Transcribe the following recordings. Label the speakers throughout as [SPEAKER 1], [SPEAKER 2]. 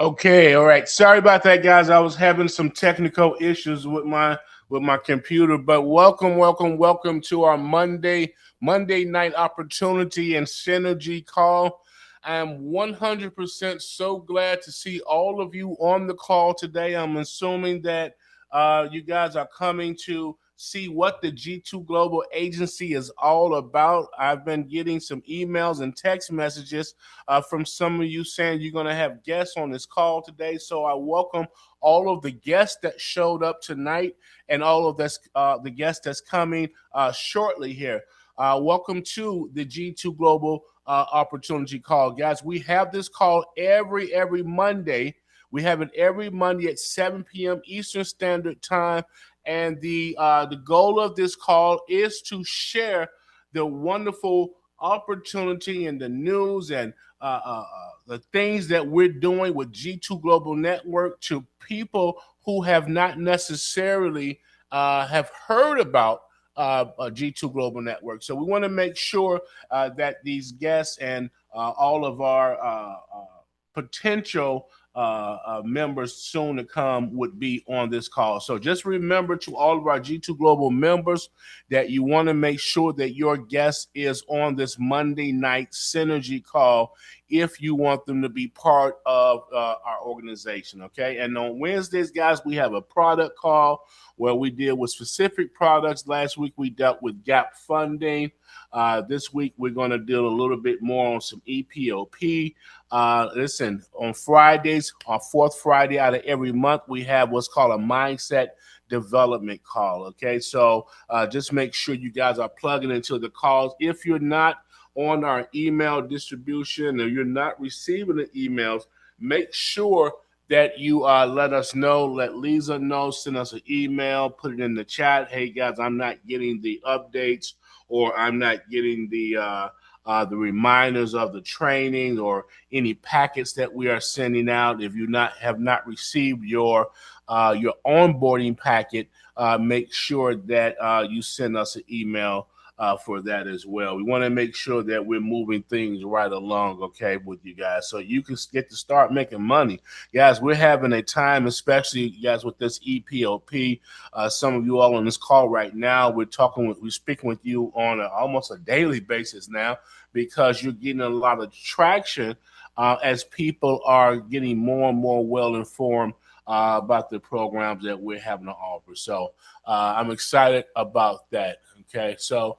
[SPEAKER 1] Okay, all right. Sorry about that, guys. I was having some technical issues with my computer, but welcome to our Monday night opportunity and synergy call. I'm 100% so glad to see all of you on the call today. I'm assuming that you guys are coming to see what the G2 Global Agency is all about. I've been getting some emails and text messages from some of you saying you're going to have guests on this call today. So I welcome all of the guests that showed up tonight and all of the guests that's coming shortly here. Welcome to the G2 Global Opportunity Call, guys. We have this call every Monday. We have it every Monday at 7 p.m. Eastern Standard Time, and the goal of this call is to share the wonderful opportunity and the news and the things that we're doing with G2 Global Network to people who have not necessarily have heard about G2 Global Network. So we want to make sure that these guests and all of our potential members soon to come would be on this call. So just remember to all of our G2 Global members that you want to make sure that your guest is on this Monday night synergy call if you want them to be part of our organization. Okay. And on Wednesdays, guys, we have a product call where we deal with specific products. Last week, we dealt with gap funding. This week, we're going to deal a little bit more on some EPOP. Listen, on Fridays, our fourth Friday out of every month, we have what's called a mindset development call. Okay, so just make sure you guys are plugging into the calls. If you're not on our email distribution or you're not receiving the emails, make sure that you let us know, let Lisa know, send us an email, put it in the chat. Hey guys, I'm not getting the updates, or I'm not getting the reminders of the training or any packets that we are sending out. If you have not received your onboarding packet, make sure that you send us an email for that as well. We want to make sure that we're moving things right along, okay, with you guys, so you can get to start making money. Guys, we're having a time, especially guys with this EPOP. Some of you all on this call right now, we're speaking with you on almost a daily basis now, because you're getting a lot of traction as people are getting more and more well informed about the programs that we're having to offer. So I'm excited about that. Okay, so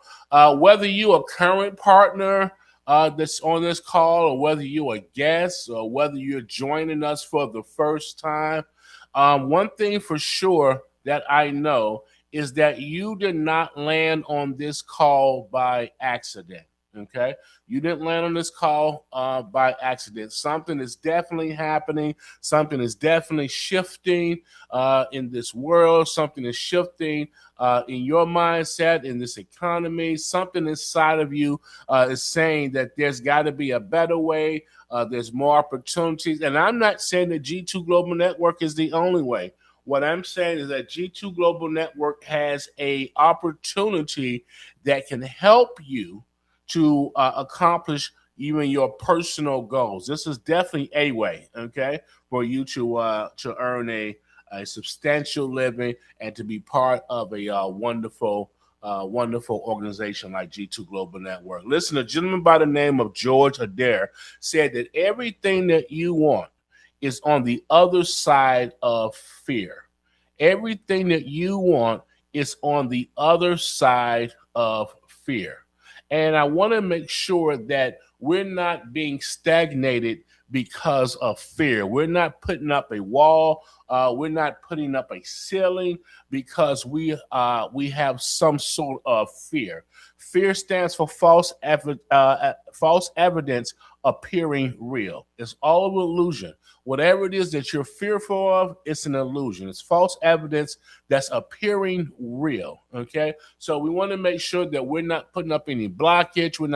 [SPEAKER 1] whether you're a current partner that's on this call, or whether you're a guest, or whether you're joining us for the first time, one thing for sure that I know is that you did not land on this call by accident. Okay, you didn't land on this call by accident. Something is definitely happening. Something is definitely shifting in this world. Something is shifting in your mindset, in this economy. Something inside of you is saying that there's got to be a better way. There's more opportunities. And I'm not saying that G2 Global Network is the only way. What I'm saying is that G2 Global Network has an opportunity that can help you to accomplish even your personal goals. This is definitely a way, okay, for you to earn a substantial living and to be part of a wonderful organization like G2 Global Network. Listen, a gentleman by the name of George Adair said that everything that you want is on the other side of fear. Everything that you want is on the other side of fear. And I want to make sure that we're not being stagnated because of fear. We're not putting up a wall. We're not putting up a ceiling because we have some sort of fear. Fear stands for false evidence appearing real. It's all an illusion. Whatever it is that you're fearful of, it's an illusion. It's false evidence that's appearing real. Okay, so we want to make sure that we're not putting up any blockage. We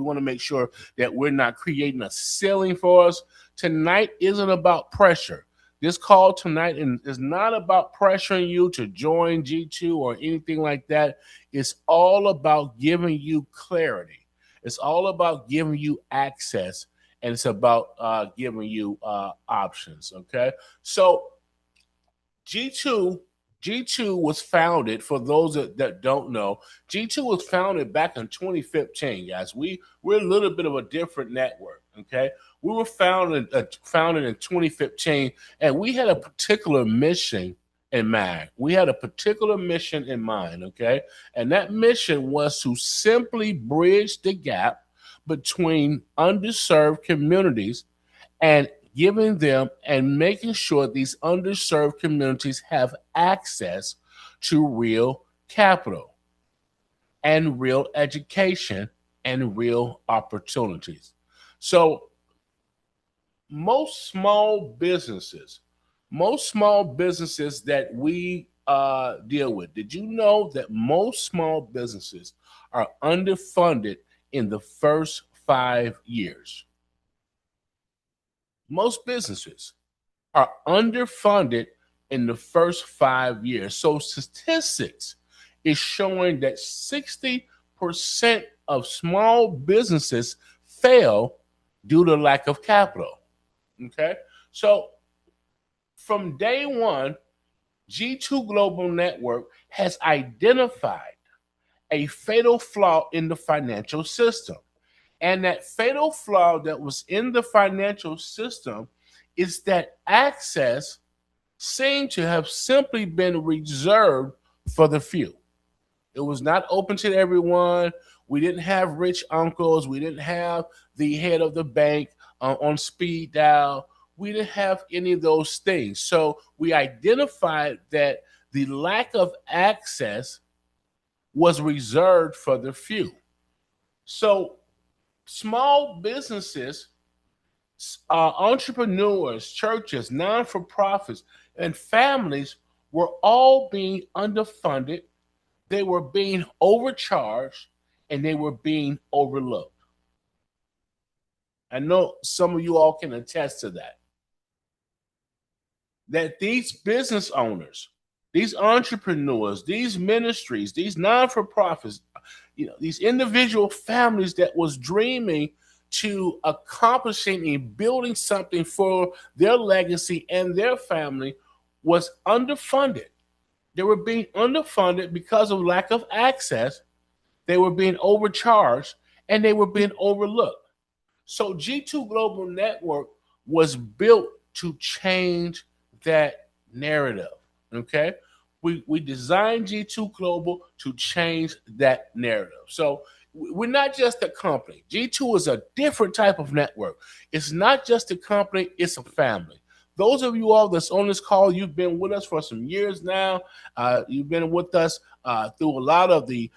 [SPEAKER 1] want to make sure that we're not creating a ceiling for us. Tonight isn't about pressure. This call tonight is not about pressuring you to join G2 or anything like that. It's all about giving you clarity. It's all about giving you access and it's about giving you options. Okay, so G2 G2 was founded, for those that don't know, G2 was founded back in 2015, guys. We're a little bit of a different network, okay? We were founded in 2015, and we had a particular mission in mind. We had a particular mission in mind, okay? And that mission was to simply bridge the gap between underserved communities and giving them and making sure these underserved communities have access to real capital and real education and real opportunities. So most small businesses, most small businesses that we deal with, did you know that most small businesses are underfunded in the first 5 years? Most businesses are underfunded in the first 5 years. So statistics is showing that 60% of small businesses fail due to lack of capital. Okay. So from day one, G2 Global Network has identified a fatal flaw in the financial system. And that fatal flaw that was in the financial system is that access seemed to have simply been reserved for the few. It was not open to everyone. We didn't have rich uncles. We didn't have the head of the bank on speed dial. We didn't have any of those things. So we identified that the lack of access was reserved for the few. So small businesses, entrepreneurs, churches, non for profits, and families were all being underfunded. They were being overcharged and they were being overlooked. I know some of you all can attest to that. That these business owners, these entrepreneurs, these ministries, these non for profits, these individual families that was dreaming to accomplishing and building something for their legacy and their family was underfunded. They were being underfunded because of lack of access. They were being overcharged and they were being overlooked. So G2 Global Network was built to change that narrative. Okay. We designed G2 Global to change that narrative. So we're not just a company. G2 is a different type of network. It's not just a company, it's a family. Those of you all that's on this call, you've been with us for some years now. You've been with us through a lot of the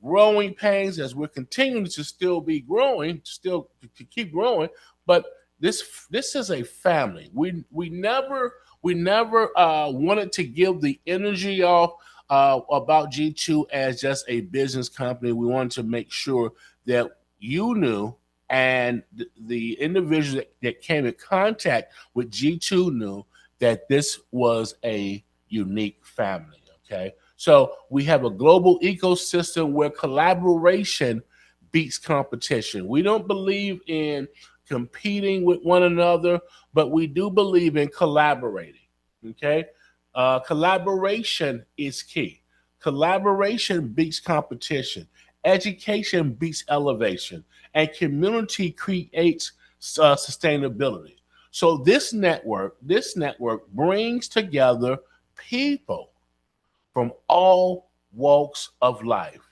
[SPEAKER 1] growing pains as we're continuing to still be growing, still to keep growing. But this is a family. We never wanted to give the energy off about G2 as just a business company. We wanted to make sure that you knew and the individuals that came in contact with G2 knew that this was a unique family. Okay. So we have a global ecosystem where collaboration beats competition. We don't believe in competing with one another, but we do believe in collaborating. Okay. Collaboration is key. Collaboration beats competition. Education beats elevation, and community creates sustainability. So this network brings together people from all walks of life.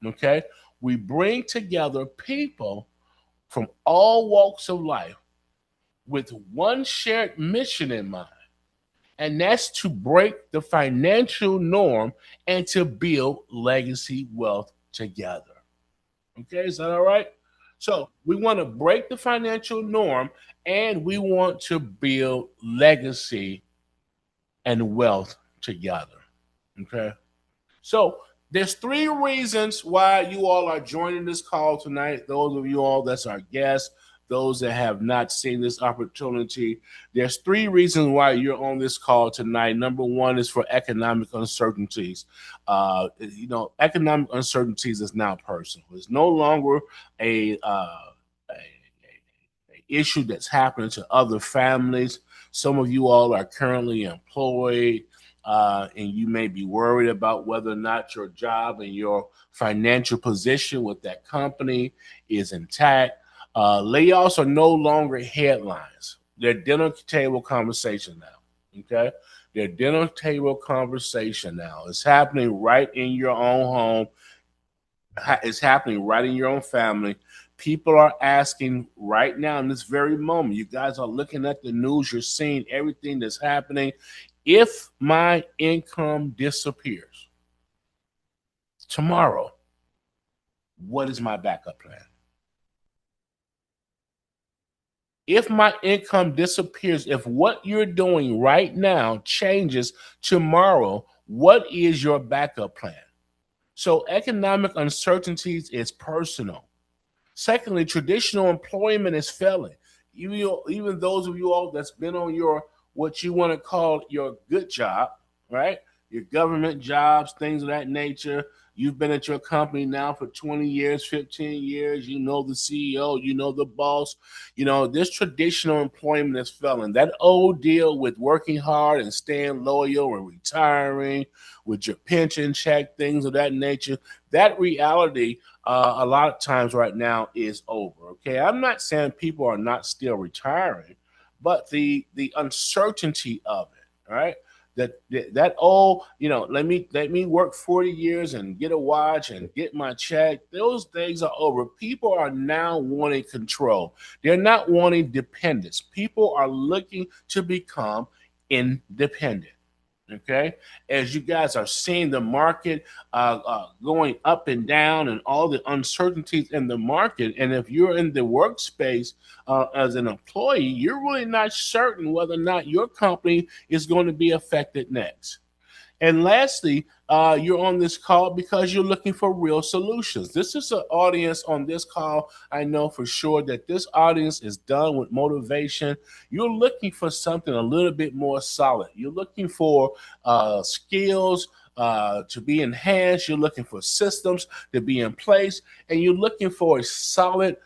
[SPEAKER 1] Okay, we bring together people from all walks of life with one shared mission in mind, and that's to break the financial norm and to build legacy wealth together. Okay, is that all right? So we want to break the financial norm and we want to build legacy and wealth together. Okay. So there's three reasons why you all are joining this call tonight. Those of you all that's our guests, those that have not seen this opportunity, there's three reasons why you're on this call tonight. Number one is for economic uncertainties. Economic uncertainties is now personal. It's no longer a issue that's happening to other families. Some of you all are currently employed, and you may be worried about whether or not your job and your financial position with that company is intact. Layoffs are no longer headlines. They're dinner table conversation now. Okay? They're dinner table conversation now. It's happening right in your own home. It's happening right in your own family. People are asking right now in this very moment. You guys are looking at the news. You're seeing everything that's happening. If my income disappears tomorrow, what is my backup plan? If my income disappears, if what you're doing right now changes tomorrow, what is your backup plan? So economic uncertainties is personal. Secondly, traditional employment is failing. Even those of you all that's been on your what you want to call your good job, right? Your government jobs, things of that nature. You've been at your company now for 20 years, 15 years. You know the CEO, you know the boss. You know, this traditional employment is failing. That old deal with working hard and staying loyal and retiring with your pension check, things of that nature, that reality a lot of times right now is over. Okay, I'm not saying people are not still retiring, but the uncertainty of it, right? That oh, let me work 40 years and get a watch and get my check. Those days are over. People are now wanting control. They're not wanting dependence. People are looking to become independent. Okay, as you guys are seeing the market going up and down and all the uncertainties in the market, and if you're in the workspace as an employee, you're really not certain whether or not your company is going to be affected next. And lastly, you're on this call because you're looking for real solutions. This is an audience on this call. I know for sure that this audience is done with motivation. You're looking for something a little bit more solid. You're looking for skills to be enhanced. You're looking for systems to be in place. And you're looking for a solid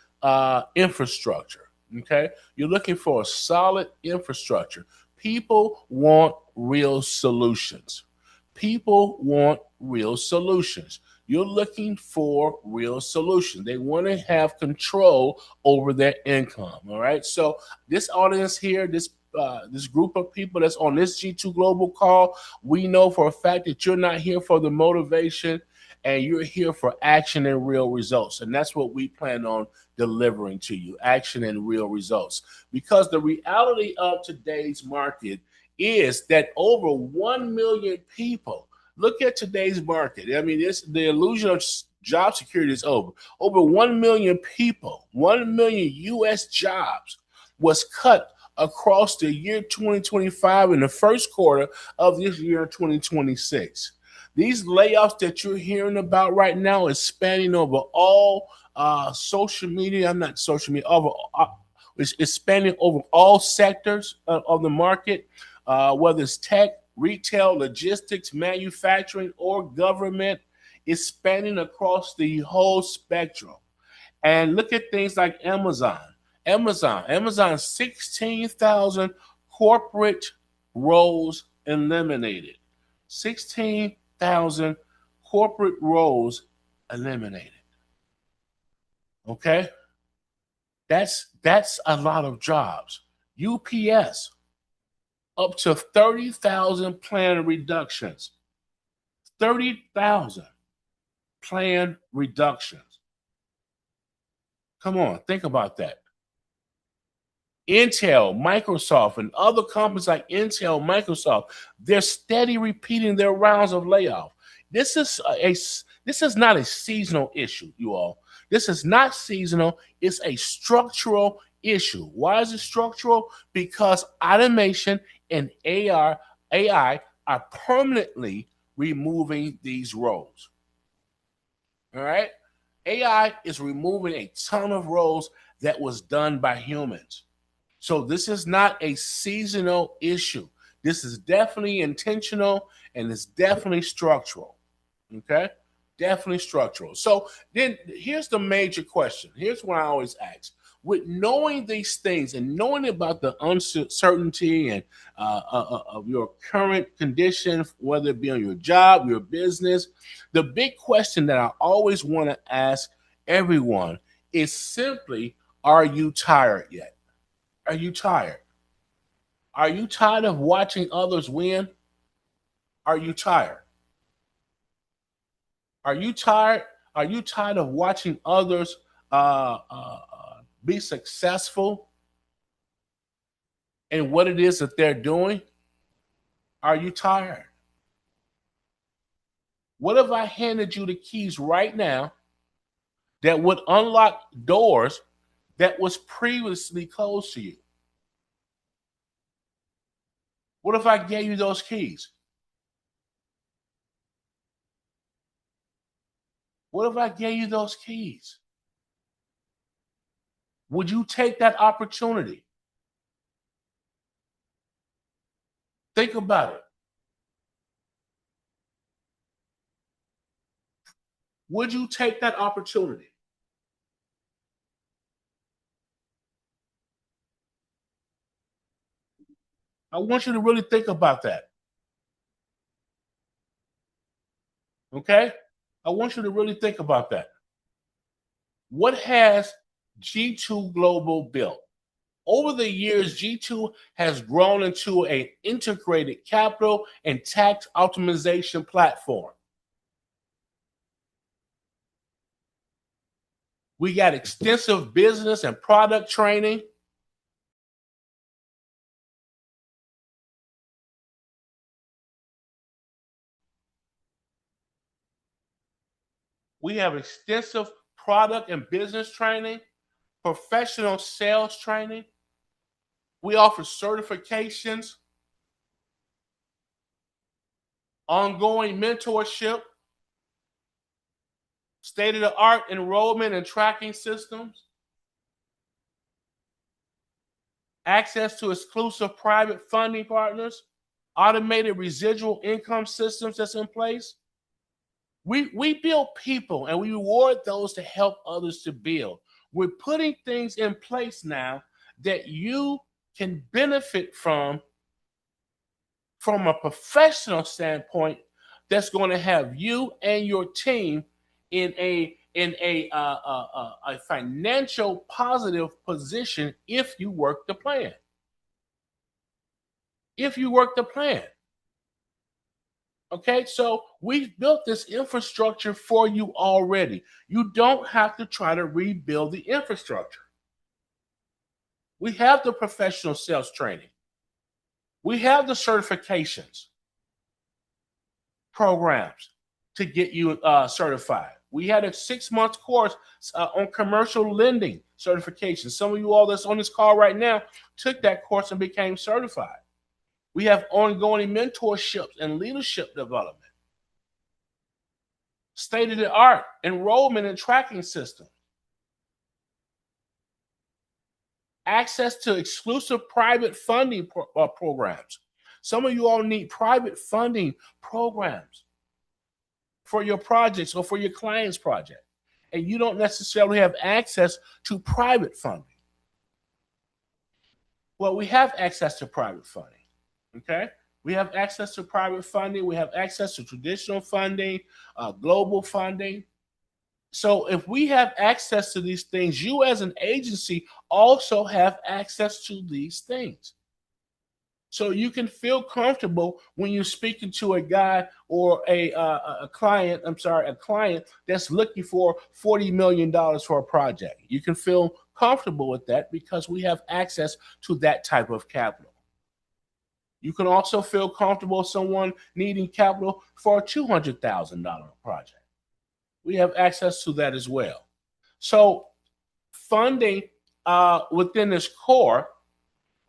[SPEAKER 1] infrastructure. Okay? You're looking for a solid infrastructure. People want real solutions. People want real solutions. You're looking for real solutions. They want to have control over their income. All right. So this audience here, this group of people that's on this G2 Global call, we know for a fact that you're not here for the motivation, and you're here for action and real results. And that's what we plan on delivering to you, action and real results. Because the reality of today's market is that over 1 million people, look at today's market. I mean, the illusion of job security is over. Over 1 million people, 1 million US jobs was cut across the year 2025 and the first quarter of this year 2026. These layoffs that you're hearing about right now is spanning over all social media. I'm not social media. It's spanning over all sectors of the market, whether it's tech, retail, logistics, manufacturing, or government. It's spanning across the whole spectrum. And look at things like Amazon. Amazon, 16,000 corporate roles eliminated. 16,000 corporate roles eliminated. Okay? That's a lot of jobs. UPS, up to 30,000 planned reductions. 30,000 planned reductions. Come on, think about that. Intel, Microsoft, and other companies like Intel, Microsoft, they're steady repeating their rounds of layoff. This is not a seasonal issue, you all. This is not seasonal. It's a structural issue. Why is it structural? Because automation and AI are permanently removing these roles. All right? AI is removing a ton of roles that was done by humans. So this is not a seasonal issue. This is definitely intentional, and it's definitely structural. Okay? Definitely structural. So then here's the major question. Here's what I always ask. with knowing these things and knowing about the uncertainty and of your current condition, whether it be on your job, your business, the big question that I always want to ask everyone is simply, are you tired yet? Are you tired? Are you tired of watching others win? Are you tired? Are you tired? Are you tired of watching others be successful in what it is that they're doing? Are you tired? What if I handed you the keys right now that would unlock doors that was previously closed to you? What if I gave you those keys? What if I gave you those keys? Would you take that opportunity? Think about it. Would you take that opportunity? I want you to really think about that. Okay? I want you to really think about that. What has G2 Global built? Over the years, G2 has grown into an integrated capital and tax optimization platform. We got extensive business and product training. We have extensive product and business training, professional sales training. We offer certifications, ongoing mentorship, state of the art enrollment and tracking systems, access to exclusive private funding partners, automated residual income systems that's in place. We build people and we reward those to help others to build. We're putting things in place now that you can benefit from a professional standpoint that's going to have you and your team in a financial positive position if you work the plan. If you work the plan. Okay, so we've built this infrastructure for you already. You don't have to try to rebuild the infrastructure. We have the professional sales training. We have the certifications programs to get you certified. We had a 6-month course on commercial lending certification. Some of you all that's on this call right now took that course and became certified. We have ongoing mentorships and leadership development. State of the art enrollment and tracking system. Access to exclusive private funding programs. Some of you all need private funding programs for your projects or for your client's project, and you don't necessarily have access to private funding. Well, we have access to private funding. Okay, we have access to private funding. We have access to traditional funding, global funding. So if we have access to these things, you as an agency also have access to these things. So you can feel comfortable when you're speaking to a guy or a client, a client that's looking for $40 million for a project. You can feel comfortable with that because we have access to that type of capital. You can also feel comfortable with someone needing capital for a $200,000 project. We have access to that as well. So funding within this core,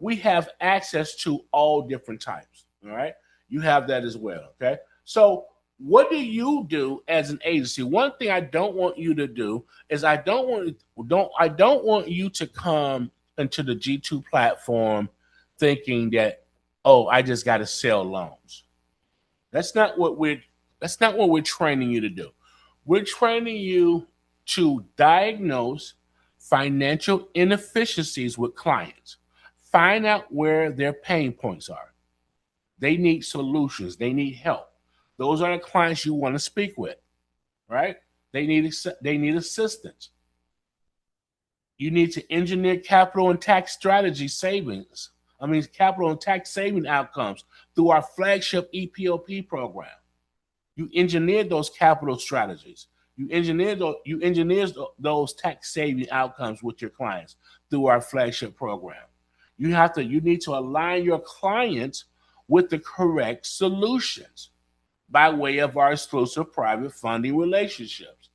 [SPEAKER 1] we have access to all different types. All right. You have that as well. Okay. So what do you do as an agency? One thing I don't want you to do is I don't want you to come into the G2 platform thinking that, oh, I just got to sell loans. That's not what we're training you to do. We're training you to diagnose, financial inefficiencies with clients. Find out where their pain points are. They need solutions. They need help. Those are the clients you want to speak with, right? They need assistance. You need to engineer capital and tax strategy savings. Capital and tax saving outcomes through our flagship EPOP program. You engineer those capital strategies. You engineer those tax saving outcomes with your clients through our flagship program. You need to align your clients with the correct solutions by way of our exclusive private funding relationships.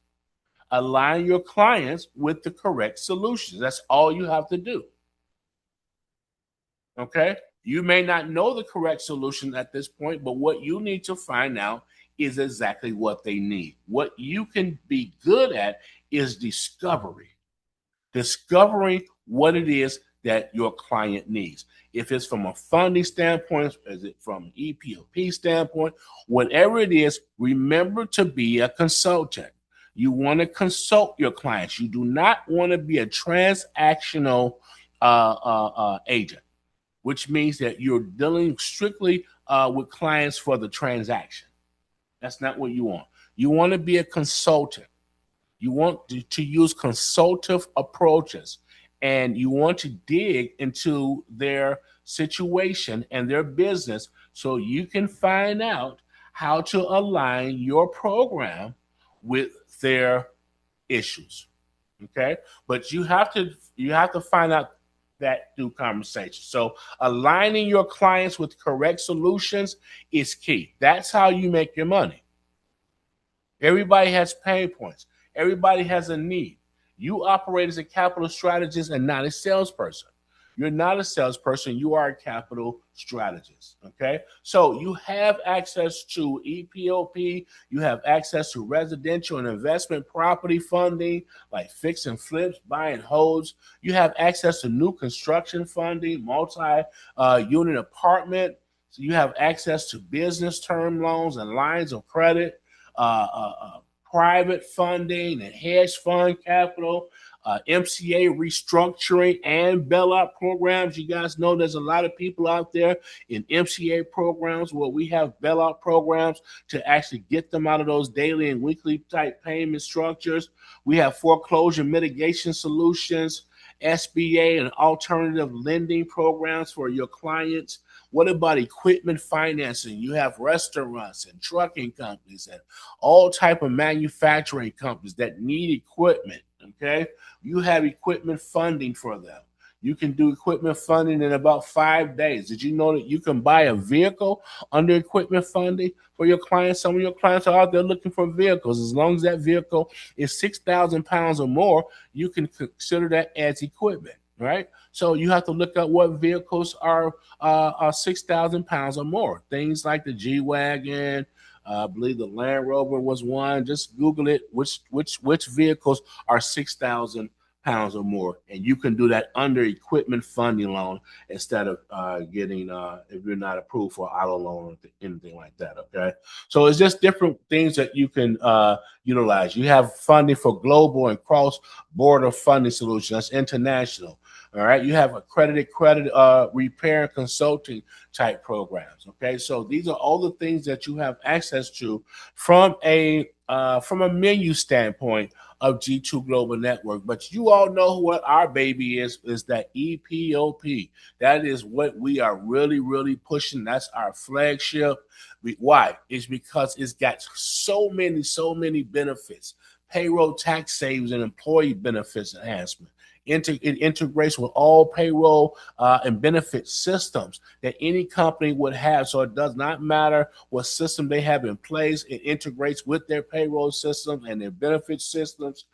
[SPEAKER 1] Align your clients with the correct solutions. That's all you have to do. Okay? You may not know the correct solution at this point, but what you need to find out is exactly what they need. What you can be good at is discovering what it is that your client needs. If it's from a funding standpoint, is it from an EPOP standpoint, whatever it is, remember to be a consultant. You want to consult your clients. You do not want to be a transactional agent, which means that you're dealing strictly with clients for the transaction. That's not what you want. You want to be a consultant. You want to use consultative approaches, and you want to dig into their situation and their business so you can find out how to align your program with their issues. Okay? But you have to find out that through conversation. So aligning your clients with correct solutions is key. That's how you make your money. Everybody has pain points. Everybody has a need. You operate as a capital strategist and not a salesperson. You're not a salesperson. You are a capital strategist. Okay. So you have access to EPOP. You have access to residential and investment property funding like fix and flips, buy and holds. You have access to new construction funding, multi-unit apartment. So you have access to business term loans and lines of credit, private funding and hedge fund capital, MCA restructuring and bailout programs. You guys know there's a lot of people out there in MCA programs where we have bailout programs to actually get them out of those daily and weekly type payment structures. We have foreclosure mitigation solutions, SBA and alternative lending programs for your clients. What about equipment financing? You have restaurants and trucking companies and all type of manufacturing companies that need equipment. Okay, you have equipment funding for them. You can do equipment funding in about 5 days. Did you know that you can buy a vehicle under equipment funding for your clients? Some of your clients are out there looking for vehicles. As long as that vehicle is 6,000 pounds or more, you can consider that as equipment, right? So you have to look at what vehicles are 6,000 pounds or more. Things like the G-Wagon, I believe the Land Rover was one. Just Google it. Which vehicles are 6,000 pounds or more, and you can do that under equipment funding loan instead of getting if you're not approved for auto loan or anything like that. Okay, so it's just different things that you can utilize. You have funding for global and cross-border funding solutions. That's international. All right, you have accredited credit repair and consulting type programs. Okay, so these are all the things that you have access to from a menu standpoint of G2 Global Network. But you all know what our baby is that EPOP. That is what we are really, really pushing. That's our flagship. Why? It's because it's got so many benefits. Payroll tax savings and employee benefits enhancement. It integrates with all payroll and benefit systems that any company would have. So it does not matter what system they have in place. It integrates with their payroll systems and their benefit systems.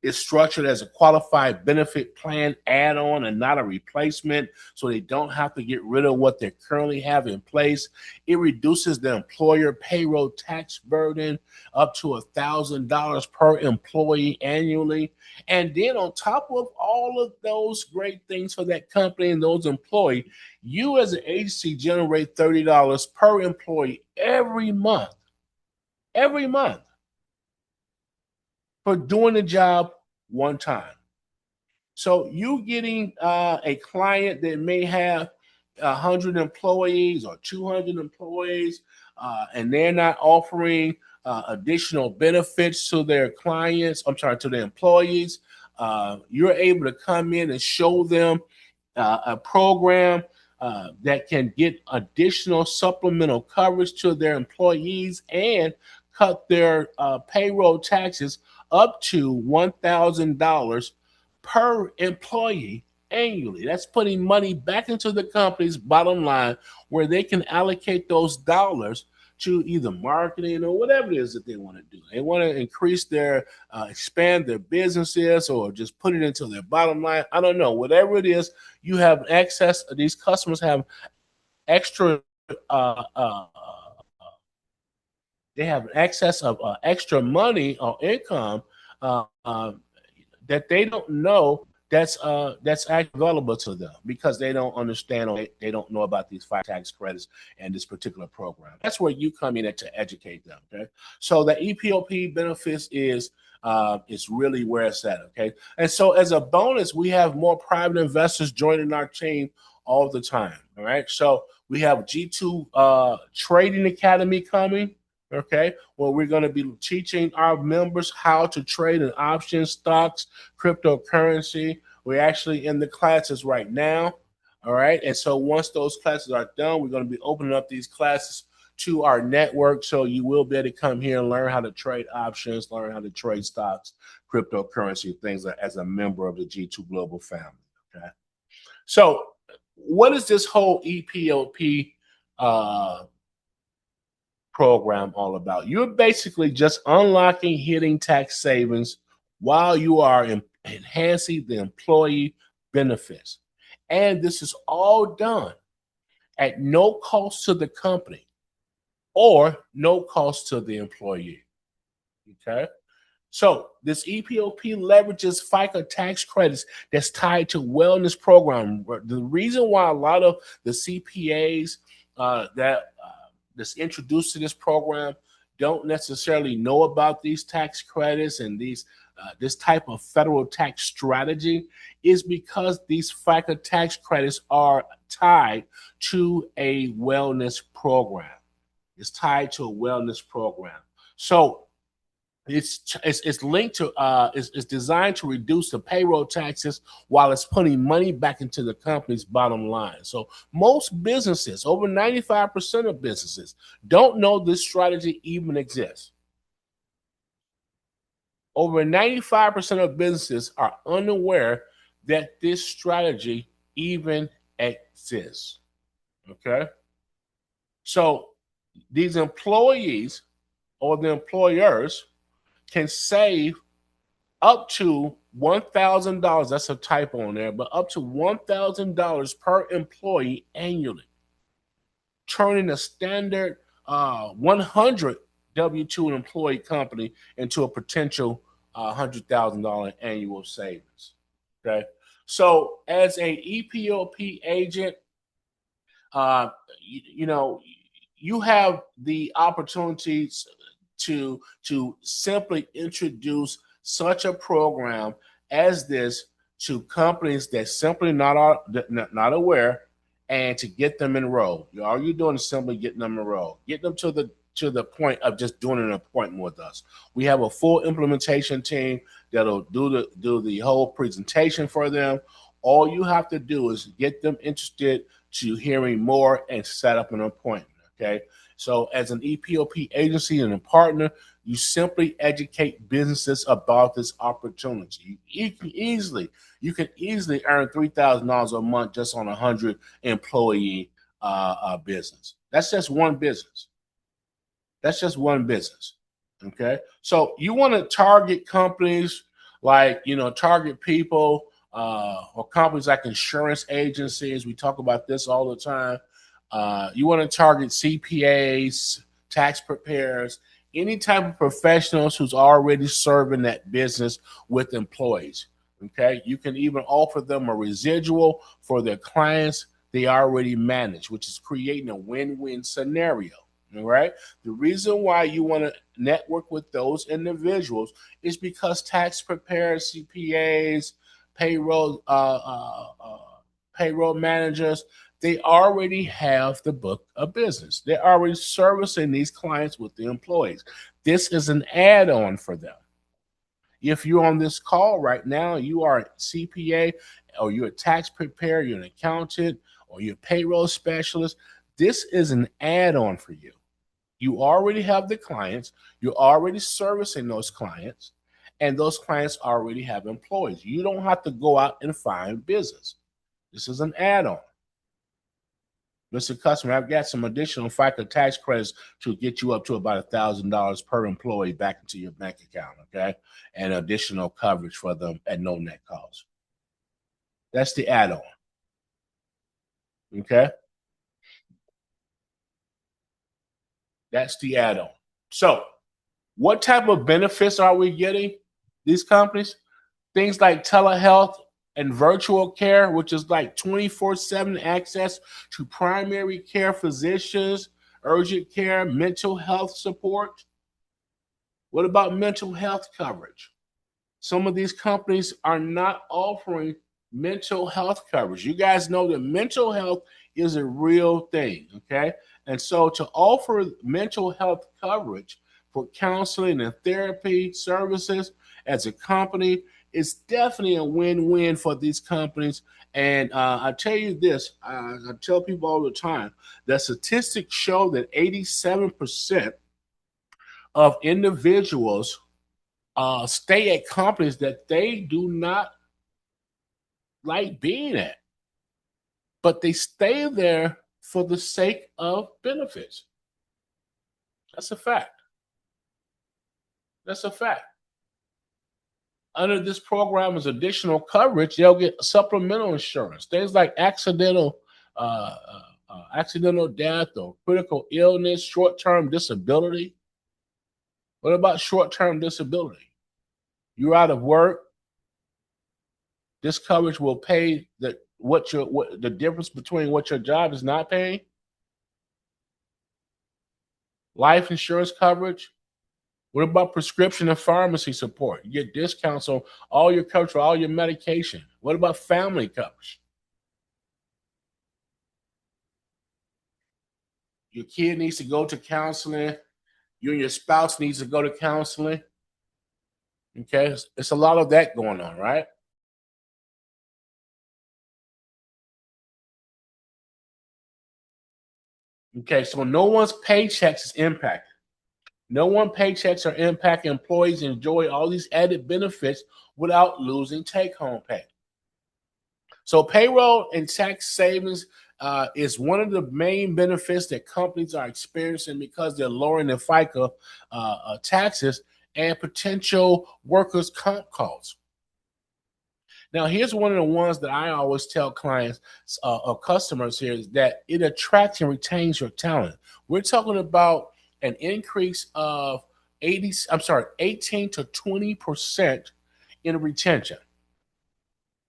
[SPEAKER 1] It's structured as a qualified benefit plan add-on and not a replacement, so they don't have to get rid of what they currently have in place. It reduces the employer payroll tax burden up to $1,000 per employee annually. And then on top of all of those great things for that company and those employees, you as an agency generate $30 per employee every month for doing the job one time. So you getting a client that may have 100 employees or 200 employees, and they're not offering additional benefits to their clients, to their employees. You're able to come in and show them a program that can get additional supplemental coverage to their employees and cut their payroll taxes up to $1,000 per employee annually. That's putting money back into the company's bottom line where they can allocate those dollars to either marketing or whatever it is that they want to do. They want to increase their, expand their businesses or just put it into their bottom line. I don't know. Whatever it is, you have access. These customers have extra. They have excess of extra money or income uh, uh, that they don't know that's actually available to them because they don't understand or they don't know about these five tax credits and this particular program. That's where you come in to educate them. Okay, so the EPOP benefits is really where it's at. Okay, and so as a bonus, we have more private investors joining our team all the time. All right, so we have G2 Trading Academy coming. Okay, well, we're going to be teaching our members how to trade in options, stocks, cryptocurrency. We're actually in the classes right now. All right, and so once those classes are done, we're going to be opening up these classes to our network. So you will be able to come here and learn how to trade options, learn how to trade stocks, cryptocurrency, things like as a member of the G2 Global family. Okay, so what is this whole EPOP program all about? You're basically just unlocking hidden tax savings while you are enhancing the employee benefits. And this is all done at no cost to the company or no cost to the employee. Okay. So this EPOP leverages FICA tax credits that's tied to wellness program. The reason why a lot of the CPAs that's introduced to this program don't necessarily know about these tax credits and this type of federal tax strategy is because these FICA tax credits are tied to a wellness program. It's tied to a wellness program. So it's linked to it's designed to reduce the payroll taxes while it's putting money back into the company's bottom line. So most businesses, over 95% of businesses, don't know this strategy even exists. Over 95% of businesses are unaware that this strategy even exists. Okay. So these employees or the employers can save up to $1,000. That's a typo on there, but up to $1,000 per employee annually, turning a standard 100 W-2 employee company into a potential $100,000 annual savings. Okay, so as a EPOP agent, you know, you have the opportunities to simply introduce such a program as this to companies that simply not aware, and to get them enrolled. All you're doing is simply getting them enrolled, get them to the point of just doing an appointment with us. We have a full implementation team that'll do the whole presentation for them. All you have to do is get them interested to hearing more and set up an appointment. Okay. So as an EPOP agency and a partner, you simply educate businesses about this opportunity. You can easily earn $3,000 a month just on 100 employee business. That's just one business. That's just one business. Okay. So you want to target companies like, target people or companies like insurance agencies. We talk about this all the time. You want to target CPAs, tax preparers, any type of professionals who's already serving that business with employees. Okay. You can even offer them a residual for their clients they already manage, which is creating a win-win scenario. All right. The reason why you want to network with those individuals is because tax preparers, CPAs, payroll payroll managers, they already have the book of business. They're already servicing these clients with the employees. This is an add-on for them. If you're on this call right now, you are a CPA or you're a tax preparer, you're an accountant, or you're a payroll specialist, this is an add-on for you. You already have the clients, you're already servicing those clients, and those clients already have employees. You don't have to go out and find business. This is an add-on. Mr. Customer, I've got some additional FICA tax credits to get you up to about $1,000 per employee back into your bank account, okay? And additional coverage for them at no net cost. That's the add-on, okay? That's the add-on. So what type of benefits are we getting, these companies? Things like telehealth and virtual care, which is like 24/7 access to primary care physicians, urgent care, mental health support. What about mental health coverage? Some of these companies are not offering mental health coverage. You guys know that mental health is a real thing, okay? And so to offer mental health coverage for counseling and therapy services as a company, it's definitely a win-win for these companies. And I tell you this, I tell people all the time that statistics show that 87% of individuals stay at companies that they do not like being at, but they stay there for the sake of benefits. That's a fact. That's a fact. Under this program as additional coverage, they'll get supplemental insurance, things like accidental death or critical illness, short-term disability. What about short-term disability? You're out of work. This coverage will pay the difference between what your job is not paying. Life insurance coverage. What about prescription and pharmacy support? You get discounts on all your coverage for all your medication. What about family coverage? Your kid needs to go to counseling. You and your spouse needs to go to counseling. Okay, it's a lot of that going on, right? Okay, so no one's paychecks is impacted. No one paychecks are impacted. Employees enjoy all these added benefits without losing take-home pay. So payroll and tax savings is one of the main benefits that companies are experiencing because they're lowering their FICA taxes and potential workers' comp costs. Now, here's one of the ones that I always tell clients or customers here is that it attracts and retains your talent. We're talking about an increase of 18 to 20% in retention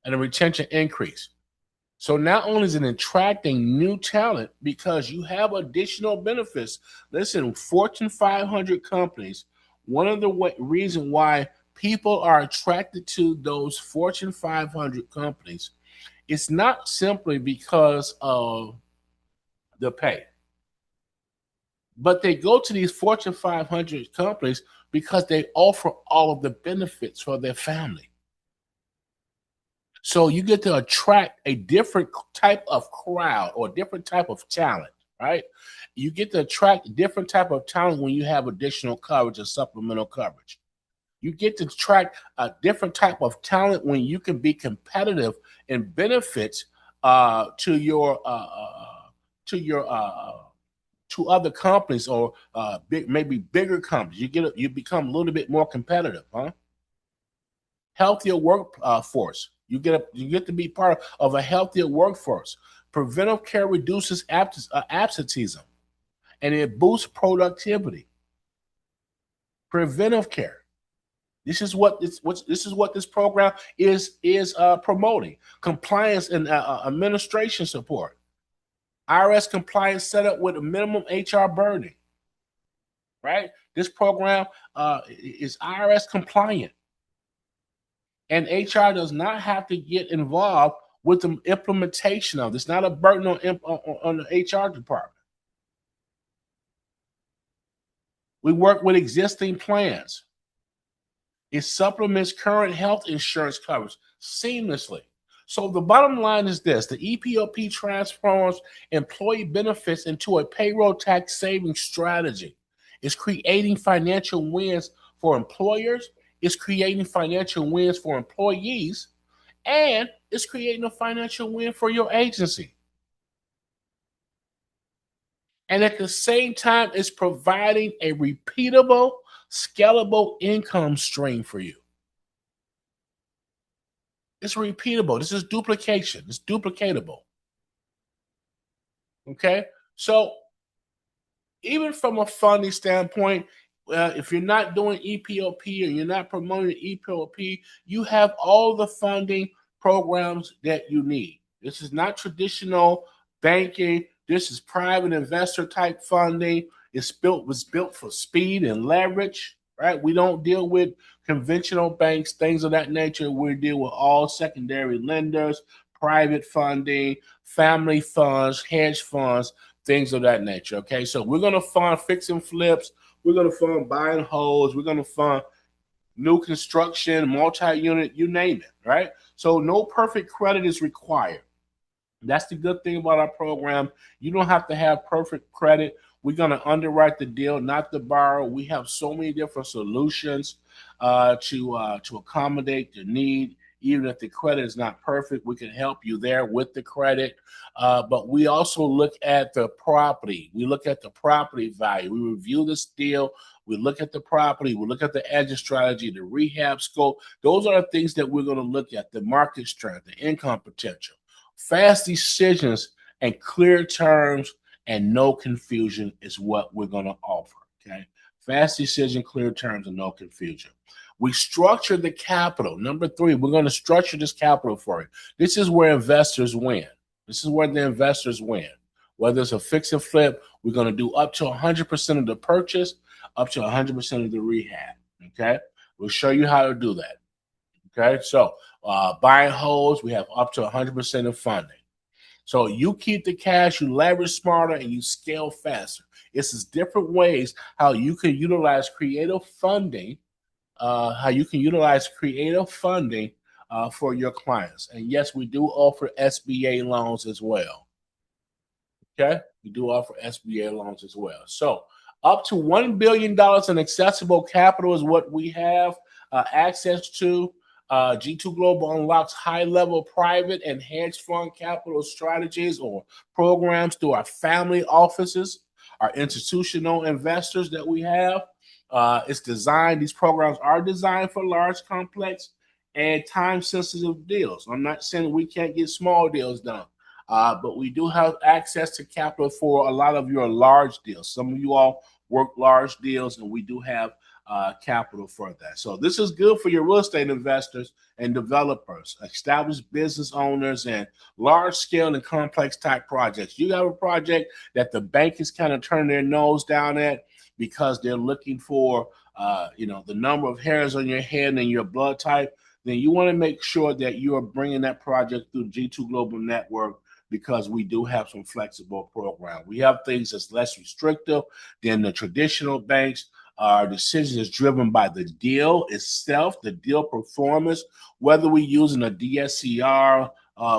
[SPEAKER 1] and a retention increase. So not only is it attracting new talent because you have additional benefits. Listen, Fortune 500 companies, one of the reason why people are attracted to those Fortune 500 companies, it's not simply because of the pay, but they go to these Fortune 500 companies because they offer all of the benefits for their family. So you get to attract a different type of crowd or different type of talent, right? You get to attract different type of talent when you have additional coverage or supplemental coverage. You get to attract a different type of talent when you can be competitive in benefits to other companies or maybe bigger companies. You become a little bit more competitive, huh? Healthier workforce. You get to be part of a healthier workforce. Preventive care reduces absenteeism, and it boosts productivity. Preventive care. This is what this program is promoting. Compliance and administration support. IRS compliance set up with a minimum HR burden. Right. This program is IRS compliant. And HR does not have to get involved with the implementation of this. It's not a burden on the HR department. We work with existing plans. It supplements current health insurance coverage seamlessly. So the bottom line is this: the EPOP transforms employee benefits into a payroll tax saving strategy. It's creating financial wins for employers, it's creating financial wins for employees, and it's creating a financial win for your agency. And at the same time, it's providing a repeatable, scalable income stream for you. It's repeatable. This is duplication. It's duplicatable. Okay. So even from a funding standpoint, if you're not doing EPOP or you're not promoting EPOP, you have all the funding programs that you need. This is not traditional banking. This is private investor type funding. Was built for speed and leverage, right? We don't deal with conventional banks, things of that nature. We deal with all secondary lenders, private funding, family funds, hedge funds, things of that nature. Okay, so we're going to fund fix and flips. We're going to fund buy and holds. We're going to fund new construction, multi-unit, you name it, right? So no perfect credit is required. That's the good thing about our program. You don't have to have perfect credit. We're going to underwrite the deal, not the borrower. We have so many different solutions to accommodate the need. Even if the credit is not perfect, we can help you there with the credit. But we also look at the property. We look at the property value. We review this deal. We look at the property. We look at the exit strategy, the rehab scope. Those are the things that we're going to look at: the market strength, the income potential. Fast decisions and clear terms and no confusion is what we're going to offer. Okay. Fast decision, clear terms, and no confusion. We structure the capital. Number 3, we're going to structure this capital for you. This is where investors win. This is where the investors win. Whether it's a fix and flip, we're going to do up to 100% of the purchase, up to 100% of the rehab. Okay. We'll show you how to do that. Okay. So buy and holds, we have up to 100% of funding. So you keep the cash, you leverage smarter, and you scale faster. It's just different ways how you can utilize creative funding, for your clients. And yes, we do offer SBA loans as well. Okay, we do offer SBA loans as well. So up to $1 billion in accessible capital is what we have access to. G2 Global unlocks high-level private and hedge fund capital strategies or programs through our family offices, our institutional investors that we have. These programs are designed for large, complex, and time-sensitive deals. I'm not saying we can't get small deals done, but we do have access to capital for a lot of your large deals. Some of you all work large deals, and we do have capital for that. So this is good for your real estate investors and developers, established business owners, and large scale and complex type projects. You have a project that the bank is kind of turning their nose down at because they're looking for the number of hairs on your head and your blood type. Then you want to make sure that you are bringing that project through G2 Global Network, because we do have some flexible program. We have things that's less restrictive than the traditional banks. Our decision is driven by the deal itself, the deal performance, whether we're using a DSCR,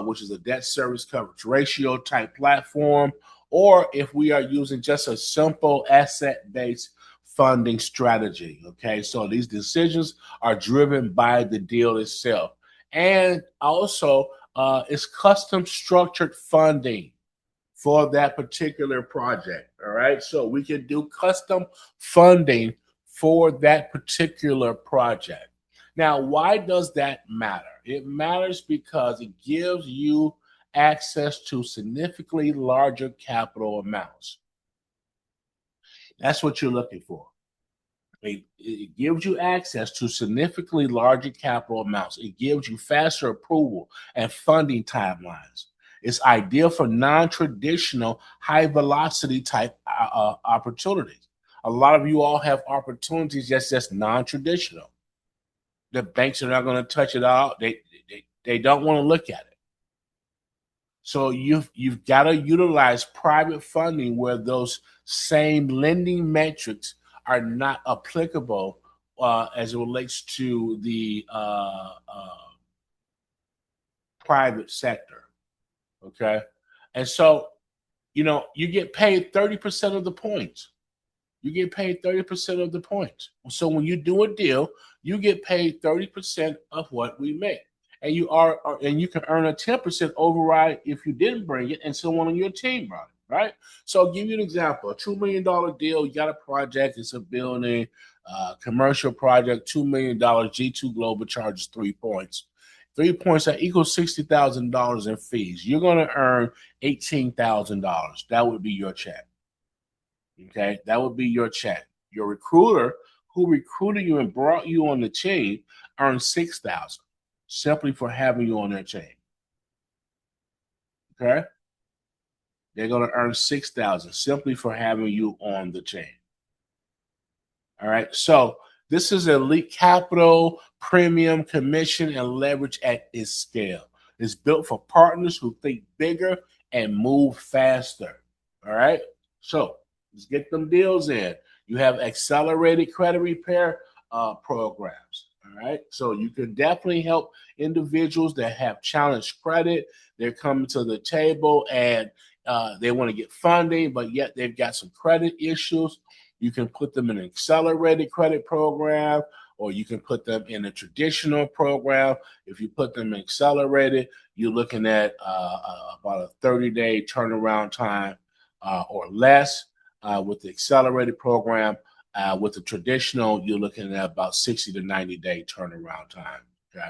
[SPEAKER 1] which is a debt service coverage ratio type platform, or if we are using just a simple asset-based funding strategy. Okay, so these decisions are driven by the deal itself. And also, it's custom structured funding for that particular project. All right. So we can do custom funding for that particular project. Now, why does that matter? It matters because it gives you access to significantly larger capital amounts. That's what you're looking for. It gives you access to significantly larger capital amounts. It gives you faster approval and funding timelines. It's ideal for non-traditional, high-velocity type opportunities. A lot of you all have opportunities that's just non-traditional. The banks are not going to touch it all. They don't want to look at it. So you've got to utilize private funding where those same lending metrics are not applicable as it relates to the private sector. Okay, and so you get paid 30% of the points. You get paid 30% of the points. So when you do a deal, you get paid 30% of what we make. And you can earn a 10% override if you didn't bring it and someone on your team brought it, right? So I'll give you an example. A $2 million deal, you got a project, it's a building, commercial project, $2 million. G2 Global charges 3 points. 3 points that equals $60,000 in fees. You're going to earn $18,000. That would be your check. Okay, that would be your check. Your recruiter who recruited you and brought you on the team earns $6,000 simply for having you on their team. Okay, they're going to earn $6,000 simply for having you on the team. All right, so this is elite capital, premium, commission, and leverage at its scale. It's built for partners who think bigger and move faster. All right, so let's get them deals in. You have accelerated credit repair programs. All right. So you can definitely help individuals that have challenged credit. They're coming to the table and they want to get funding, but yet they've got some credit issues. You can put them in an accelerated credit program, or you can put them in a traditional program. If you put them in accelerated, you're looking at about a 30-day turnaround time or less. With the accelerated program, with the traditional, you're looking at about 60 to 90-day turnaround time. Okay.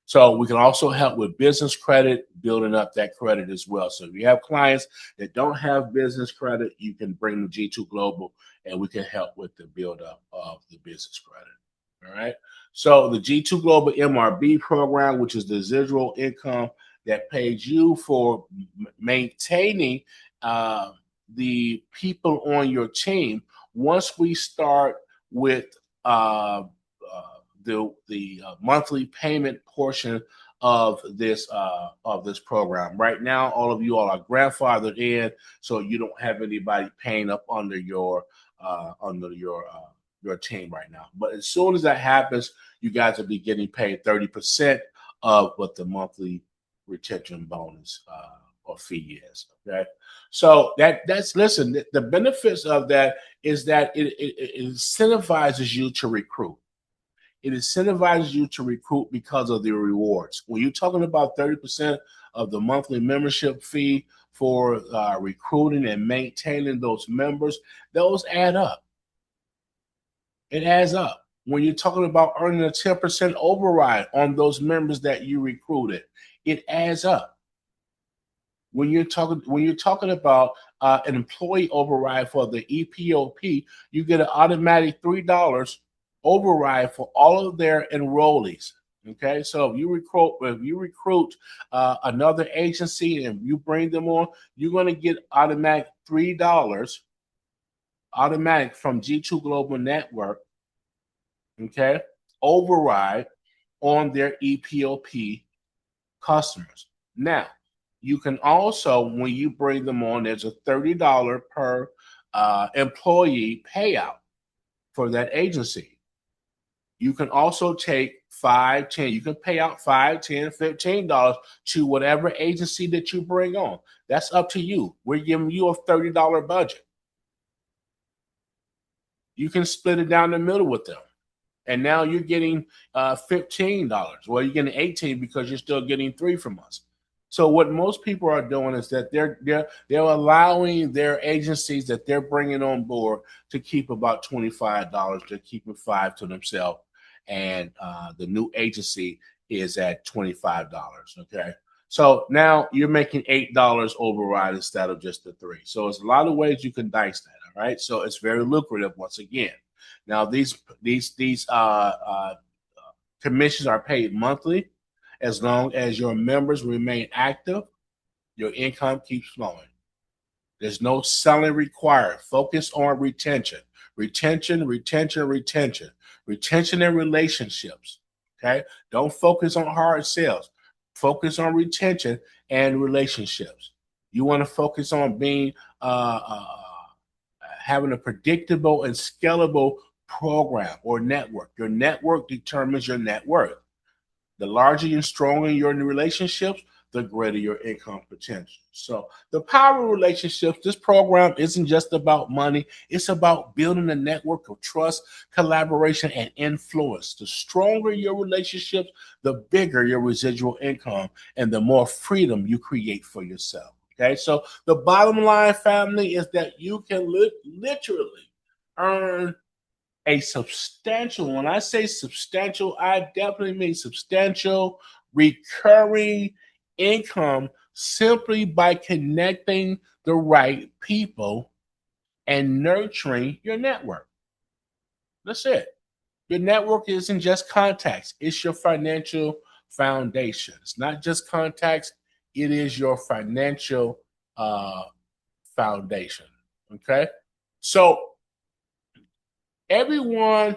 [SPEAKER 1] So we can also help with business credit, building up that credit as well. So if you have clients that don't have business credit, you can bring the G2 Global and we can help with the build up of the business credit. All right. So the G2 Global MRB program, which is the residual income that pays you for maintaining the people on your team. Once we start with the monthly payment portion of this program. Right now, all of you all are grandfathered in, so you don't have anybody paying up under your team right now. But as soon as that happens, you guys will be getting paid 30% of what the monthly retention bonus or fee is. Okay, so that's listen. The benefits of that is that it incentivizes you to recruit. It incentivizes you to recruit because of the rewards. When you're talking about 30% of the monthly membership fee for recruiting and maintaining those members, those add up. It adds up. When you're talking about earning a 10% override on those members that you recruited, it adds up. When you're talking about an employee override for the EPOP, you get an automatic $3 override for all of their enrollees. Okay, so if you recruit another agency and you bring them on, you're going to get automatic $3 automatic from G2 Global Network. Okay, override on their EPOP customers. Now, you can also, when you bring them on, there's a $30 per employee payout for that agency. You can also take $5, $10. You can pay out $5, $10, $15 to whatever agency that you bring on. That's up to you. We're giving you a $30 budget. You can split it down the middle with them. And now you're getting $15. Well, you're getting $18 because you're still getting $3 from us. So what most people are doing is that they're allowing their agencies that they're bringing on board to keep about $25. They're keeping $5 to themselves, and the new agency is at $25. Okay, so now you're making $8 override instead of just the $3. So it's a lot of ways you can dice that. All right, so it's very lucrative once again. Now these commissions are paid monthly. As long as your members remain active, your income keeps flowing. There's no selling required. Focus on retention. Retention in relationships. Okay. Don't focus on hard sales. Focus on retention and relationships. You want to focus on being having a predictable and scalable program or network. Your network determines your net worth. The larger and stronger your relationships, the greater your income potential. So, the power of relationships, this program isn't just about money, it's about building a network of trust, collaboration, and influence. The stronger your relationships, the bigger your residual income and the more freedom you create for yourself. Okay, so the bottom line, family, is that you can literally earn a substantial, when I say substantial, I definitely mean substantial recurring income simply by connecting the right people and nurturing your network. That's it. Your network isn't just contacts, it's your financial foundation. It's not just contacts, it is your financial uh, foundation. Okay? So, everyone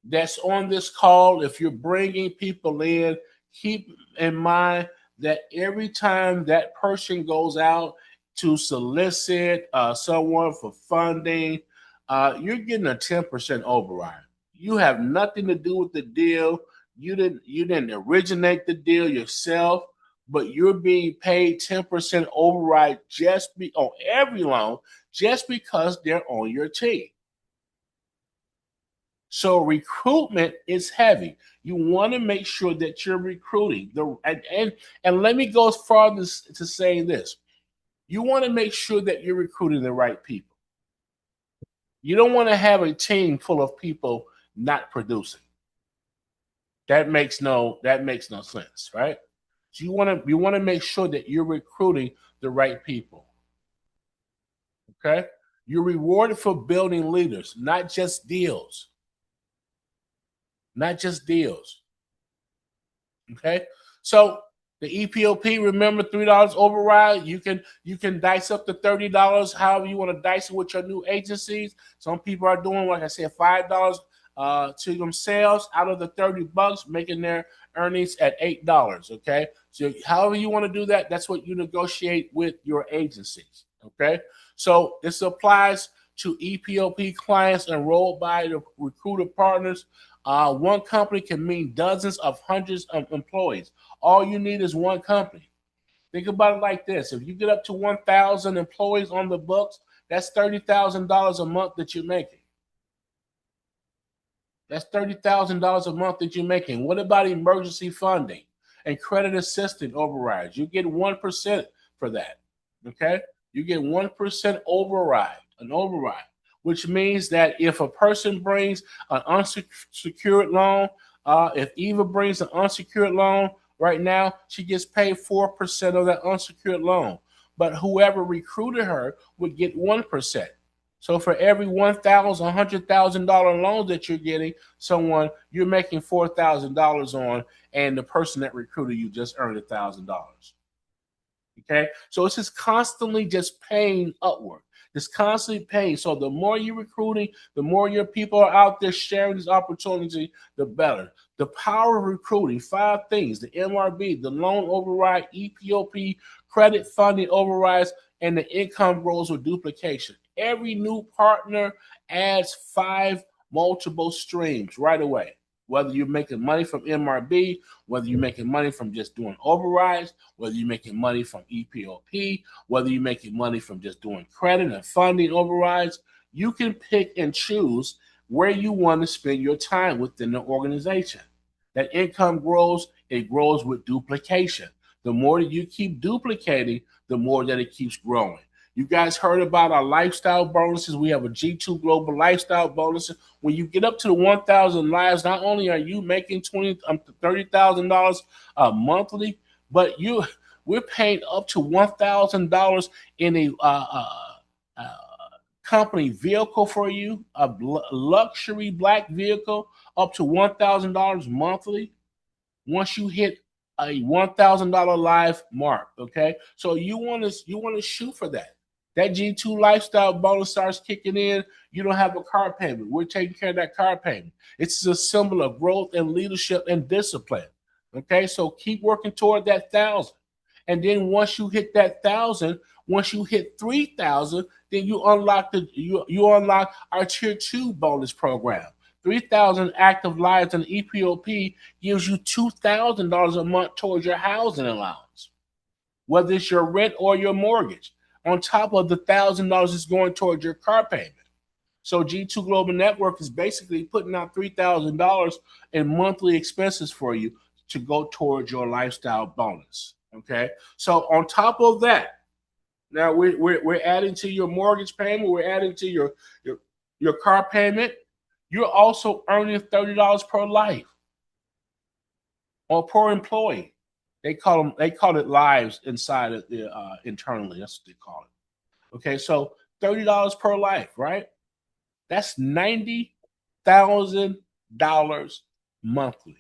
[SPEAKER 1] that's on this call, if you're bringing people in, keep in mind that every time that person goes out to solicit someone for funding, you're getting a 10% override. You have nothing to do with the deal. You didn't originate the deal yourself, but you're being paid 10% override on every loan just because they're on your team. So recruitment is heavy. You want to make sure that you're recruiting and let me go as far as to say this. You want to make sure that you're recruiting the right people. You don't want to have a team full of people not producing. That makes no sense, right? So you want to make sure that you're recruiting the right people. Okay? You're rewarded for building leaders, not just deals. Not just deals. Okay, so the EPOP, remember, $3 override. You can dice up to $30, however you want to dice it with your new agencies. Some people are doing, like I said, $5 to themselves out of the $30, making their earnings at $8. Okay, so however you want to do that, that's what you negotiate with your agencies. Okay, so this applies to EPOP clients enrolled by the recruiter partners. One company can mean dozens of hundreds of employees. All you need is one company. Think about it like this: if you get up to 1,000 employees on the books, that's $30,000 a month that you're making. That's $30,000 a month that you're making. What about emergency funding and credit assistance overrides? You get 1% for that. Okay? You get 1% an override, which means that if a person brings an unsecured loan, if Eva brings an unsecured loan right now, she gets paid 4% of that unsecured loan. But whoever recruited her would get 1%. So for every $100,000 loan that you're getting, someone you're making $4,000 on, and the person that recruited you just earned $1,000. Okay, so it's just constantly just paying upward. It's constantly paying. So the more you're recruiting, the more your people are out there sharing this opportunity, the better. The power of recruiting: 5 things: the MRB, the loan override, EPOP, credit funding overrides, and the income grows with duplication. Every new partner adds 5 multiple streams right away. Whether you're making money from MRB, whether you're making money from just doing overrides, whether you're making money from EPOP, whether you're making money from just doing credit and funding overrides, you can pick and choose where you want to spend your time within the organization. That income grows, it grows with duplication. The more that you keep duplicating, the more that it keeps growing. You guys heard about our lifestyle bonuses. We have a G2 Global Lifestyle bonus. When you get up to the 1,000 lives, not only are you making $30,000 monthly, but we're paying up to $1,000 in a company vehicle for you, a luxury black vehicle, up to $1,000 monthly. Once you hit a $1,000 live mark, okay. So you want to shoot for that. That G2 lifestyle bonus starts kicking in. You don't have a car payment. We're taking care of that car payment. It's a symbol of growth and leadership and discipline. Okay, so keep working toward that 1,000. And then once you hit that 1,000, once you hit 3,000, then you unlock you unlock our tier 2 bonus program. 3,000 active lives in EPOP gives you $2,000 a month towards your housing allowance, whether it's your rent or your mortgage. On top of the $1,000 is going towards your car payment. So G2 Global Network is basically putting out $3,000 in monthly expenses for you to go towards your lifestyle bonus. Okay. So on top of that, now we're adding to your mortgage payment. We're adding to your car payment. You're also earning $30 per life or per employee. They call it lives inside of the internally. That's what they call it. Okay, so $30 per life, right? That's $90,000 monthly.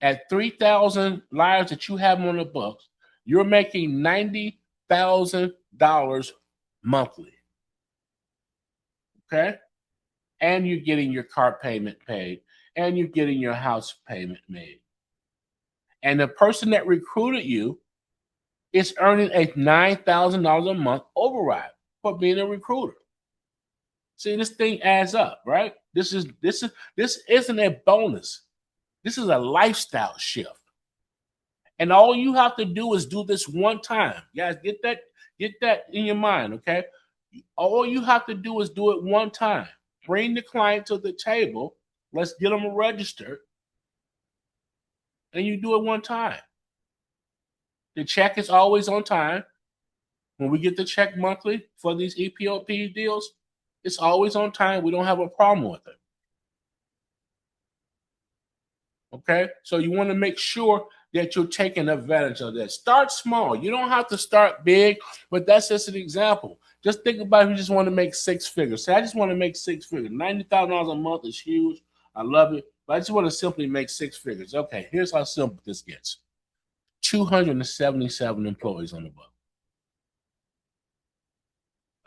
[SPEAKER 1] At 3,000 lives that you have on the books, you're making $90,000 monthly. Okay? And you're getting your car payment paid, and you're getting your house payment made. And the person that recruited you is earning a $9,000 a month override for being a recruiter. See, this thing adds up, right? This isn't a bonus. This is a lifestyle shift. And all you have to do is do this one time. Guys, get that in your mind, okay? All you have to do is do it one time. Bring the client to the table. Let's get them registered. And you do it one time. The check is always on time. When we get the check monthly for these EPOP deals, it's always on time. We don't have a problem with it. Okay? So you want to make sure that you're taking advantage of that. Start small. You don't have to start big, but that's just an example. Just think about if you just want to make 6 figures. Say, I just want to make 6 figures. $90,000 a month is huge. I love it. But I just want to simply make 6 figures. Okay, here's how simple this gets. 277 employees on the book.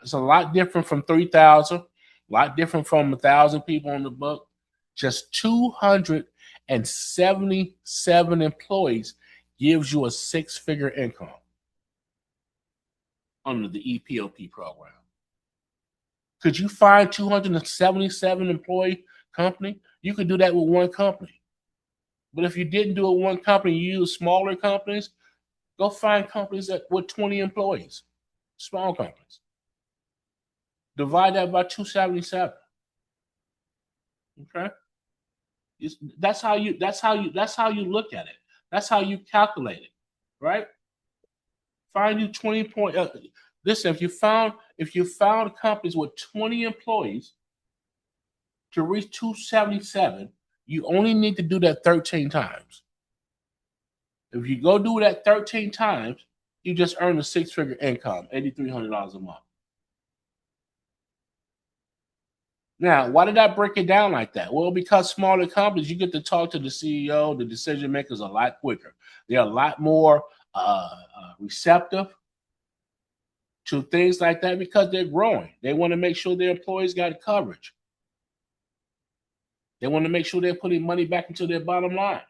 [SPEAKER 1] It's a lot different from 3,000, a lot different from 1,000 people on the book. Just 277 employees gives you a 6-figure income under the EPOP program. Could you find 277 employee company? You could do that with one company. But if you didn't do it with one company, you use smaller companies, go find companies with 20 employees, small companies. Divide that by 277. Okay? That's how you look at it. That's how you calculate it, right? Find you 20 point. Listen, if you found companies with 20 employees to reach 277, you only need to do that 13 times. If you go do that 13 times, you just earn a 6-figure income, $8,300 a month. Now, why did I break it down like that? Well, because smaller companies, you get to talk to the CEO, the decision makers a lot quicker. They're a lot more receptive to things like that because they're growing. They want to make sure their employees got coverage. They want to make sure they're putting money back into their bottom line.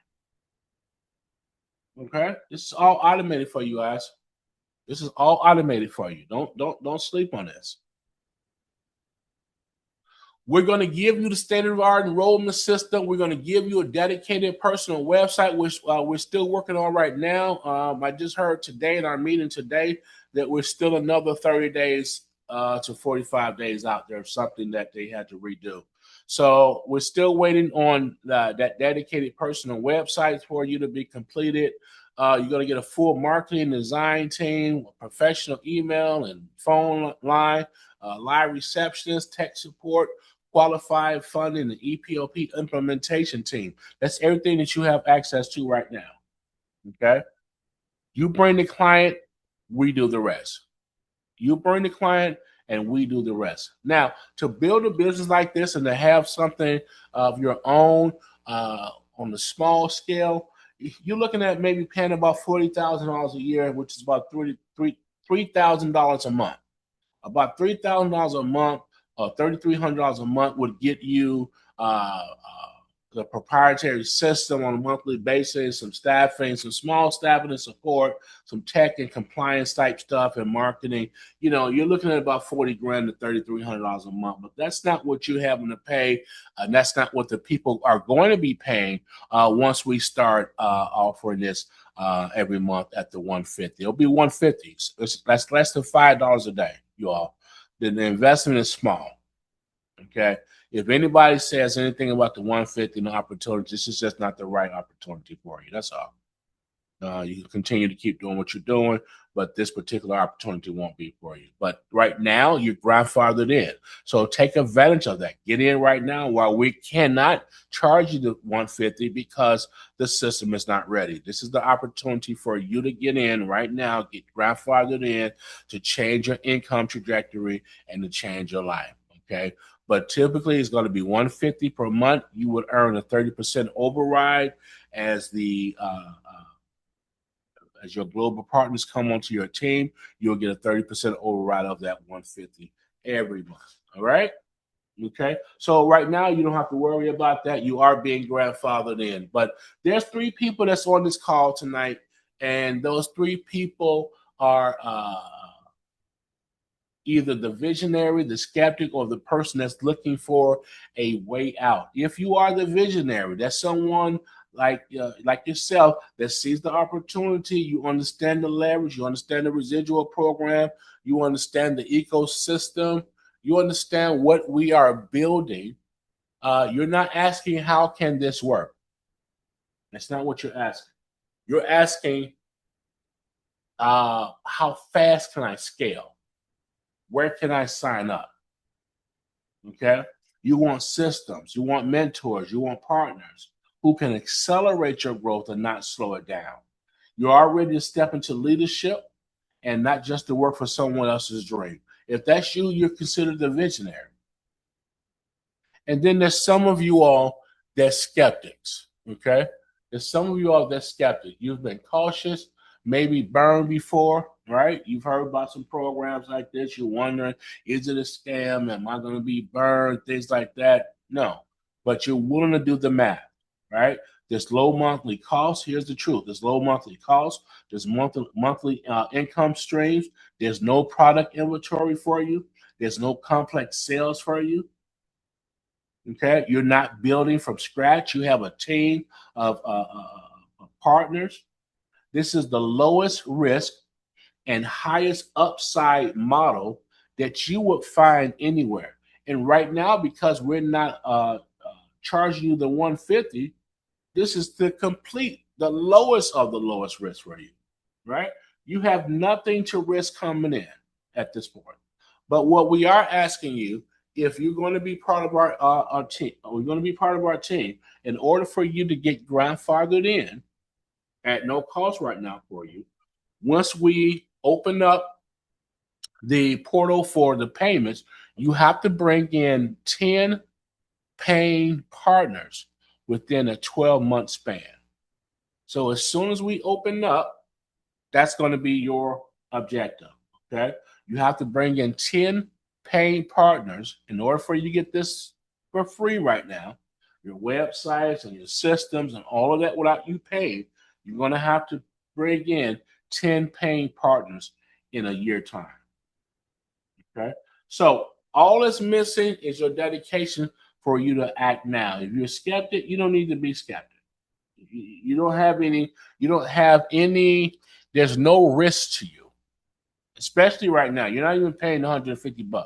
[SPEAKER 1] Okay, this is all automated for you guys. This is all automated for you. Don't sleep on this. We're going to give you the state-of-the-art enrollment system. We're going to give you a dedicated personal website, which we're still working on right now. I just heard today in our meeting today that we're still another 30 days to 45 days out there, something that they had to redo. So we're still waiting on that dedicated personal website for you to be completed. You're going to get a full marketing design team, professional email and phone line, live receptionist, tech support, qualified funding, the EPOP implementation team. That's everything that you have access to right now. Okay? You bring the client, we do the rest. You bring the client, and we do the rest. Now, to build a business like this and to have something of your own on the small scale, you're looking at maybe paying about $40,000 a year, which is about $3,000 a month. About $3,000 a month or $3,300 a month would get you the proprietary system on a monthly basis, some staffing, some small staffing and support, some tech and compliance type stuff and marketing. You're looking at about 40 grand to $3,300 a month, but that's not what you're having to pay. And that's not what the people are going to be paying once we start offering this every month at the 150. It'll be 150. That's less than $5 a day, you all. Then the investment is small. Okay. If anybody says anything about the 150 and the opportunity, this is just not the right opportunity for you. That's all. You can continue to keep doing what you're doing, but this particular opportunity won't be for you. But right now, you're grandfathered in. So take advantage of that. Get in right now while we cannot charge you the 150 because the system is not ready. This is the opportunity for you to get in right now, get grandfathered in to change your income trajectory and to change your life. Okay. But typically it's going to be 150 per month. You would earn a 30% override as as your global partners come onto your team. You'll get a 30% override of that 150 every month. All right. Okay. So right now you don't have to worry about that. You are being grandfathered in. But there's 3 people that's on this call tonight, and those 3 people are either the visionary, the skeptic, or the person that's looking for a way out. If you are the visionary, that's someone like yourself that sees the opportunity. You understand the leverage. You understand the residual program. You understand the ecosystem. You understand what we are building. You're not asking, how can this work? That's not what you're asking. You're asking, how fast can I scale? Where can I sign up? Okay. You want systems, you want mentors, you want partners who can accelerate your growth and not slow it down. You're all ready to step into leadership and not just to work for someone else's dream. If that's you, you're considered a visionary. And then there's some of you all that's skeptics. Okay. There's some of you all that's skeptic. You've been cautious, maybe burned before, right? You've heard about some programs like this. You're wondering, is it a scam? Am I going to be burned? Things like that. No, but you're willing to do the math, right? There's low monthly costs. Here's the truth. There's low monthly costs. There's monthly income streams. There's no product inventory for you. There's no complex sales for you. Okay, you're not building from scratch. You have a team of partners. This is the lowest risk and highest upside model that you would find anywhere. And right now, because we're not charging you the 150, this is the lowest of the lowest risk for you, right? You have nothing to risk coming in at this point. But what we are asking you, if you're going to be part of our team, we're going to be part of our team, in order for you to get grandfathered in at no cost right now for you, once we open up the portal for the payments, you have to bring in 10 paying partners within a 12-month span. So as soon as we open up, that's going to be your objective, okay? You have to bring in 10 paying partners in order for you to get this for free right now. Your websites and your systems and all of that without you paying, you're going to have to bring in 10 paying partners in a year time. Okay. So all that's missing is your dedication for you to act now. If you're a skeptic, you don't need to be skeptic. You don't have any, there's no risk to you, especially right now. You're not even paying $150.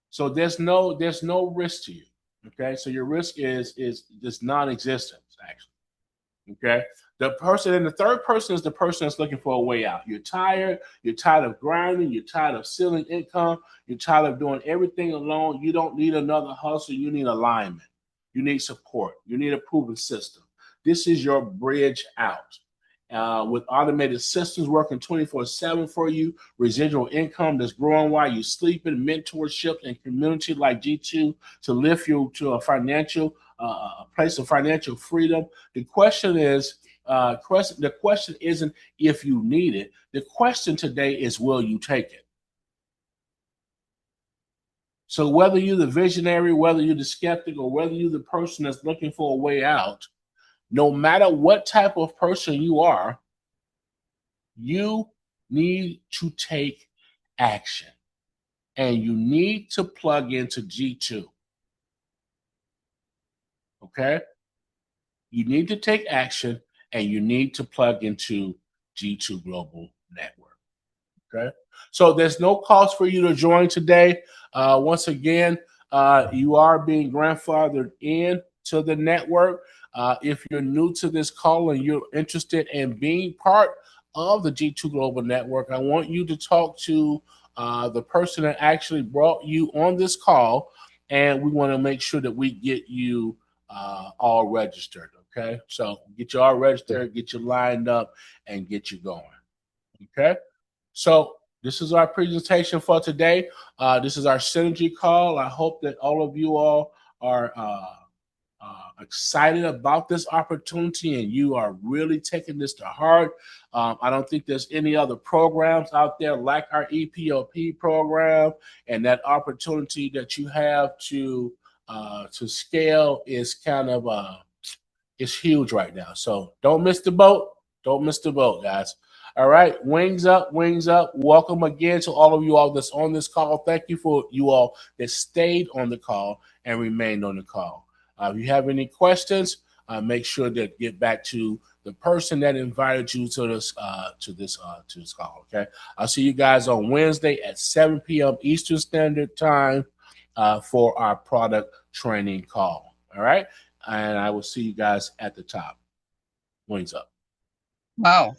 [SPEAKER 1] So there's no risk to you. Okay. So your risk is just non-existent, actually. Okay. The third person is the person that's looking for a way out. You're tired of grinding, you're tired of ceiling income, you're tired of doing everything alone. You don't need another hustle, you need alignment, you need support, you need a proven system. This is your bridge out. With automated systems working 24/7 for you, residual income that's growing while you're sleeping, mentorship and community like G2 to lift you to a financial a place of financial freedom. The question is, the question isn't if you need it. The question today is, will you take it? So whether you're the visionary, whether you're the skeptic, or whether you're the person that's looking for a way out, no matter what type of person you are, you need to take action. And you need to plug into G2. Okay? You need to take action and you need to plug into G2 Global Network. Okay. So there's no cost for you to join today. Once again, you are being grandfathered in to the network. If you're new to this call and you're interested in being part of the G2 Global Network, I want you to talk to the person that actually brought you on this call, and we want to make sure that we get you all registered. Okay. So get you all registered, get you lined up, and get you going. Okay. So this is our presentation for today. This is our synergy call. I hope that all of you all are excited about this opportunity and you are really taking this to heart. I don't think there's any other programs out there like our EPOP program, and that opportunity that you have to scale is kind of it's huge right now. So don't miss the boat. Don't miss the boat, guys. All right, wings up, wings up. Welcome again to all of you all that's on this call. Thank you for you all that stayed on the call and remained on the call. If you have any questions, make sure to get back to the person that invited you to this call. Okay, I'll see you guys on Wednesday at 7 p.m. Eastern Standard Time for our product training call. All right, and I will see you guys at the top. Wings up.
[SPEAKER 2] Wow.